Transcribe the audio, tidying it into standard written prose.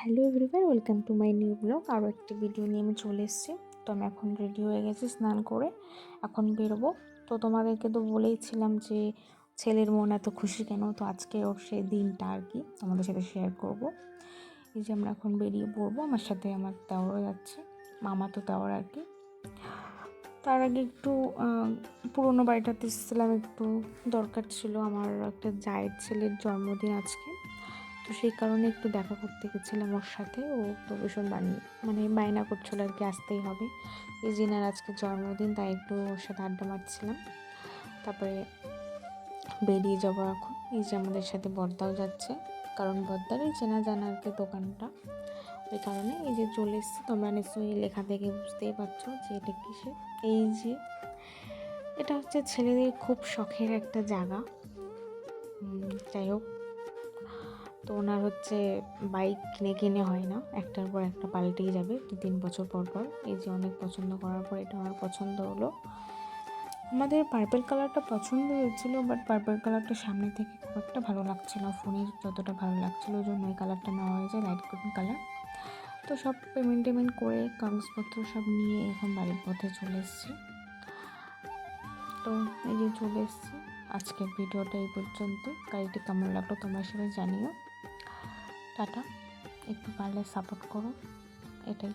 Hello everyone, welcome to my new blog. আরও একটি video নিয়ে আমি চলে এসেছি। তো আমি এখন রেডি হয়ে গেছি, স্নান করে এখন বেরোবো। তো তোমাদেরকে তো বলেইছিলাম যে ছেলের মন এত খুশি কেন, তো আজকে ওর সেই দিনটা আর কি তোমাদের সাথে শেয়ার করব। এই যে আমরা এখন বেরিয়ে পড়বো, আমার সাথে আমার দেওরও যাচ্ছে, মামা তো দেওর আর কি। তার আগে একটু পুরোনো বাড়িটাতে এসেছিলাম, একটু দরকার ছিল, আমার একটা জায়ের ছেলের জন্মদিন আজকে। তো সেই কারণে একটু দেখা করতে গেছিলাম ওর সাথে। ও তো ভীষণ বায়না করছিল আর কি, আসতেই হবে। এই জিনার আজকে জন্মদিন, তাই একটু ওর সাথে আড্ডা মারছিলাম। তারপরে বেরিয়ে যাবো এখন। এই যে আমাদের সাথে বড়দাও যাচ্ছে, কারণ বড়দারই চেনা জানা আর কি দোকানটা, ওই কারণে এই যে চলে এসেছি। তোমরা নিশ্চয়ই লেখা থেকে বুঝতেই পারছো যে এটা কিসে। এই যে এটা হচ্ছে ছেলেদের খুব শখের একটা জায়গা। যাই হোক, তো ওনার হচ্ছে বাইক কিনে হয় না, একটার পর একটা পাল্টেই যাবে 2-3 বছর পর পর। এই যে অনেক পছন্দ করার পর এটা আমার পছন্দ হলো। আমাদের পার্পল কালারটা পছন্দ হয়েছিল, বাট পার্পল কালারটা সামনে থেকে খুব একটা ভালো লাগছিল, ফোনে যতটা ভালো লাগছিলো, ওই জন্য ওই কালারটা নেওয়া হয়েছে, লাইট গ্রিন কালার। তো সব পেমেন্ট করে কাগজপত্র সব নিয়ে এখন বাড়ির পথে চলে এসেছি। তো এই যে চলে এসেছি। আজকের ভিডিওটা এই পর্যন্ত। গাড়িটি কেমন লাগলো তোমরা সবাই জানিও। টাটা, একটু পারলে সাপোর্ট করো, এটাই।